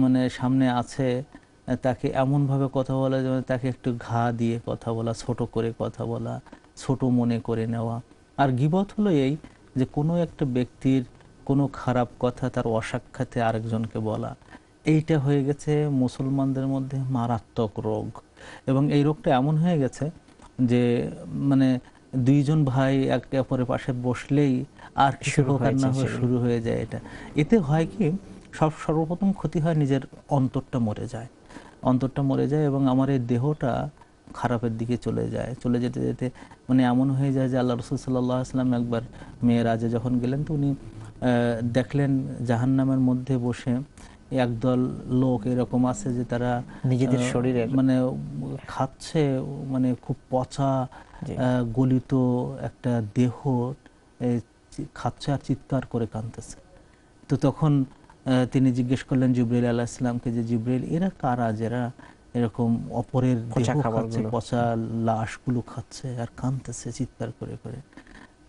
মানে সামনে আছে, তাকে এমনভাবে কথা বলা, যেমন তাকে একটু ঘা দিয়ে কথা বলা, ছোট করে কথা বলা, ছোট মনে করে নেওয়া। আর গীবত হলো এই যে কোনো একটা ব্যক্তির কোনো খারাপ কথা তার অসাক্ষাতে আরেকজনকে বলা। এইটা হয়ে গেছে মুসলমানদের মধ্যে মারাত্মক রোগ। এবং এই রোগটা এমন হয়ে গেছে যে মানে দুইজন ভাই একে অপরের পাশে বসলেই আর কিছু হোক আর না হোক শুরু হয়ে যায় এটা। এতে হয় কি, সর্বপ্রথম ক্ষতি হয় নিজের অন্তরটা মরে যায়, অন্তরটা মরে যায় এবং আমার এই দেহটা খারাপের দিকে চলে যায়। চলে যেতে যেতে মানে এমন হয়ে যায় যে আল্লাহ রসুল সাল্লাল্লাহু আলাইহি ওয়াসাল্লাম একবার মেরাজে যখন গেলেন, তো উনি দেখলেন জাহান্নামের মধ্যে বসে একদল লোক এরকম আছে যে তারা নিজেদের শরীরের মানে খাচ্ছে, মানে খুব পচা গলিত একটা দেহ খাচ্ছে আর চিৎকার করে কাঁদতেছে। তো তখন তিনি জিজ্ঞেস করলেন জিবরাইল আলাইহিস সালামকে যে জিবরাইল, এরা কারা যারা এরকম অপরের দেহ খাচ্ছে, পচা লাশগুলো খাচ্ছে আর কাঁদতেছে চিৎকার করে করে?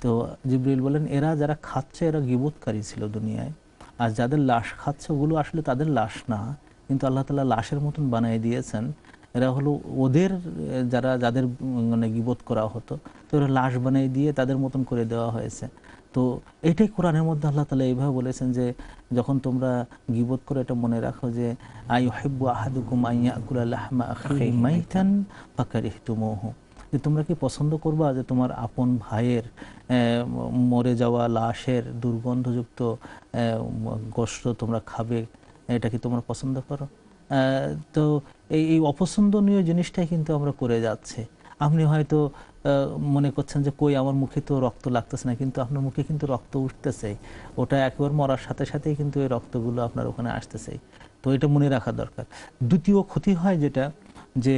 তো জিবরাইল বলেন, এরা যারা খাচ্ছে এরা গীবতকারী ছিল দুনিয়ায়, আর যাদের লাশ খাচ্ছে ওগুলো আসলে তাদের লাশ না, কিন্তু আল্লাহ তাআলা লাশের মতন বানিয়ে দিয়েছেন। এরা হলো ওদের যাদের মানে গীবত করা হতো, তো এরা লাশ বানিয়ে দিয়ে তাদের মতন করে দেওয়া হয়েছে। তো এটাই কোরআনের মধ্যে আল্লাহ তাআলা এইভাবে বলেছেন যে যখন তোমরা গীবত করে এটা মনে রাখো যে আইয়ুহিব্বু আহাদুকুম আন ইয়াকুলা লাহমা আখিহি মাইতান ফাকারিহতুমুহু, যে তোমরা কি পছন্দ করবা যে তোমার আপন ভাইয়ের মরে যাওয়া লাশের দুর্গন্ধযুক্ত গোশত তোমরা খাবে, এটা কি তোমরা পছন্দ করো? তো এই অপছন্দনীয় জিনিসটাই কিন্তু আমরা করে যাচ্ছি। আপনি হয়তো মনে করছেন যে কই আমার মুখে তো রক্ত লাগতেছে না, কিন্তু আপনার মুখে কিন্তু রক্ত উঠতেছে, ওটা একবার মরার সাথে সাথেই কিন্তু এই রক্তগুলো আপনার ওখানে আসতেছে। তো এটা মনে রাখা দরকার। দ্বিতীয় ক্ষতি হয় যেটা, যে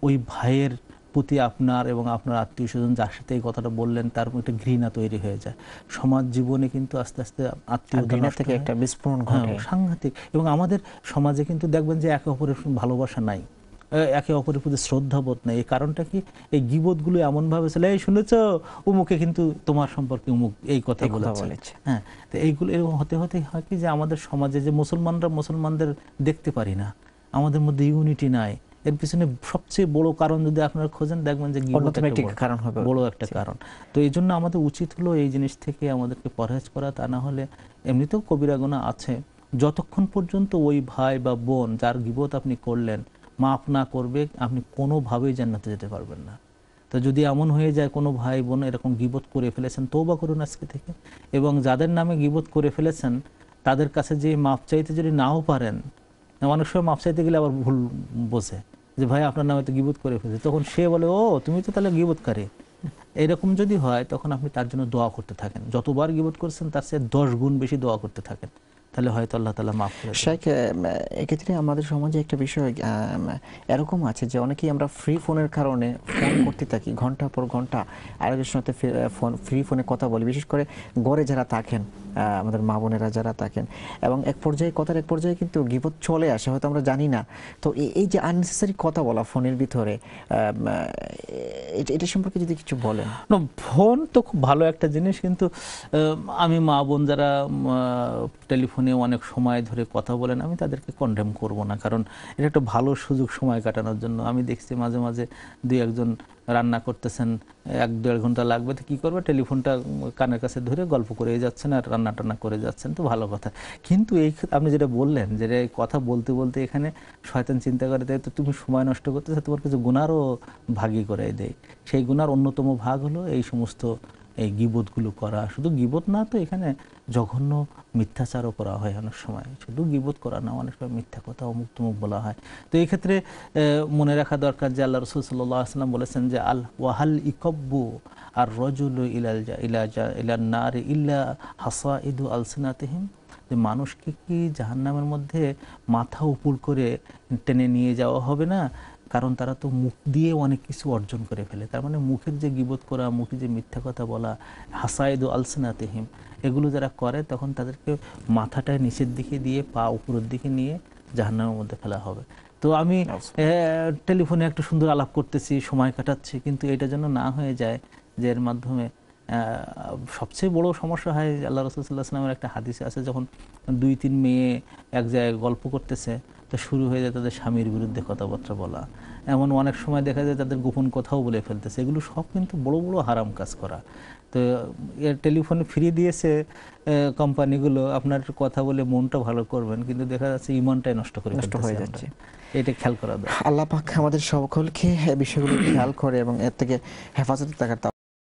ওই ভাইয়ের প্রতি আপনার এবং আপনার আত্মীয় স্বজন যার সাথে এই কথাটা বললেন তার একটা ঘৃণা তৈরি হয়ে যায়। সমাজ জীবনে কিন্তু আস্তে আস্তে আত্মীয়তা থেকে একটা বিস্ফোরণ ঘটে, সাংঘাতিক। এবং আমাদের সমাজে কিন্তু দেখবেন যে একে অপরের ভালোবাসা নাই, একে অপরের প্রতি শ্রদ্ধাবোধ নেই। এই কারণটা কি, এই গীবতগুলো এমনভাবে চলে, এই শুনেছ উমুকে কিন্তু তোমার সম্পর্কে উমুক এই কথা বলেছে। হ্যাঁ, তো এইগুলো এরকম হতে হতে হয় কি যে আমাদের সমাজে যে মুসলমানদের দেখতে পারি না, আমাদের মধ্যে ইউনিটি নাই। এর পিছনে সবচেয়ে বড় কারণ যদি আপনারা খোঁজেন দেখবেন যে গীবত বড় একটা কারণ। তো এই জন্য আমাদের উচিত হলো এই জিনিস থেকে আমাদেরকে পরহেজ করা। তা না হলে এমনিতেও কবিরা গুনাহ আছে, যতক্ষণ পর্যন্ত ওই ভাই বা বোন যার গীবত আপনি করলেন মাফ না করবে, আপনি কোনোভাবেই জান্নাতে যেতে পারবেন না। তো যদি এমন হয়ে যায় কোনো ভাই বোন এরকম গীবত করে ফেলেছেন, তওবা করুন আজকে থেকে। এবং যাদের নামে গীবত করে ফেলেছেন তাদের কাছে যে মাফ চাইতে যদি নাও পারেন, অনেক সময় মাফ চাইতে গেলে আবার ভুল বোঝে যে ভাই আপনার নামে তো গীবত করে ফেলেছে, তখন সে বলে ও তুমি তো তাহলে গীবতকারী। এরকম যদি হয় তখন আপনি তার জন্য দোয়া করতে থাকেন, যতবার গীবত করছেন তার চেয়ে 10 গুণ বেশি দোয়া করতে থাকেন, তাহলে হয়তো আল্লাহ তাআলা মাফ করে দেবেন। শেখ, এক্ষেত্রে আমাদের সমাজে একটা বিষয় এরকম আছে যে অনেকেই আমরা ফ্রি ফোনের কারণে ফোন করতে থাকি ঘন্টার পর ঘন্টা, আরেকজনের সাথে ফ্রি ফোনে কথা বলি, বিশেষ করে গড়ে যারা থাকেন, আমাদের মা বোনেরা যারা থাকেন, এবং এক পর্যায়ে কিন্তু গীবত চলে আসে, হয়তো আমরা জানি না। তো এই যে আননেসেসারি কথা বলা ফোনের ভিতরে, এটা সম্পর্কে যদি কিছু বলেন। ফোন তো খুব ভালো একটা জিনিস, কিন্তু আমি মা বোন যারা টেলিফোনে অনেক সময় ধরে কথা বলেন আমি তাদেরকে কন্ডেম করব না, কারণ এটা একটা ভালো সুযোগ সময় কাটানোর জন্য। আমি দেখছি মাঝে মাঝে দুই একজন রান্না করতেছেন, 1-1.5 ঘন্টা লাগবে, তো কী করবে, টেলিফোনটা কানের কাছে ধরে গল্প করে যাচ্ছেন আর রান্না টান্না করে যাচ্ছেন, তো ভালো কথা। কিন্তু এই আপনি যেটা বললেন যে কথা বলতে বলতে এখানে শয়তান চিন্তা করে দেয় তো তুমি সময় নষ্ট করতেছো, তোমার কিছু গুনারও ভাগী করে দেয়। সেই গুনার অন্যতম ভাগ হলো এই সমস্ত এই গীবতগুলো করা। শুধু গীবত না, তো এখানে জঘন্য মিথ্যাচারও করা হয় অনেক সময়, শুধু গীবত করা না, অনেক সময় মিথ্যা কথা অমুক তমুক বলা হয়। তো এই ক্ষেত্রে মনে রাখা দরকার যে আল্লাহ রাসূল সাল্লাল্লাহু আলাইহি ওয়াসাল্লাম বলেছেন যে আল ওয়াহাল ইকব্বু আর রজুলু ইলান নারি ইল্লা হাসাইদু আলসিনাতিহিম, যে মানুষকে কি জাহান্নামের মধ্যে মাথা উপুড় করে টেনে নিয়ে যাওয়া হবে না, কারণ তারা তো মুখ দিয়ে অনেক কিছু অর্জন করে ফেলে। তার মানে মুখের যে গীবত করা, মুখে যে মিথ্যা কথা বলা, হাসাইদু আলসিনাতিহিম, এগুলো যারা করে তখন তাদেরকে মাথাটায় নিচের দিকে দিয়ে পা উপরের দিকে নিয়ে জাহান্নামের মধ্যে ফেলা হবে। তো আমি টেলিফোনে একটু সুন্দর আলাপ করতেছি, সময় কাটাচ্ছি, কিন্তু এটা যেন না হয়ে যায় যে এর মাধ্যমে সবচেয়ে বড় সমস্যা হয়, আল্লাহ রাসূল সাল্লাল্লাহু আলাইহি ওয়াসাল্লামের একটা হাদিসে আছে, যখন 2-3 মেয়ে এক জায়গায় গল্প করতেছে, তো শুরু হয়ে যায় তাদের স্বামীর বিরুদ্ধে কথাবার্তা বলা। এমন অনেক সময় দেখা যায় তাদের গোপন কথাও বলে ফেলতেছে। এগুলো সব কিন্তু বড় বড় হারাম কাজ করা। তো এর টেলিফোন ফ্রি দিয়েছে কোম্পানিগুলো, আপনার কথা বলে মনটা ভালো করবেন, কিন্তু দেখা যাচ্ছে ইমানটাই নষ্ট করে নষ্ট হয়ে ফেলতেছি যাচ্ছে। আমরা। এটা খেয়াল করা দরকার। আল্লাহ পাক আমাদের সকলকে এই বিষয়গুলো খেয়াল করে এবং এর থেকে হেফাজতে থাকার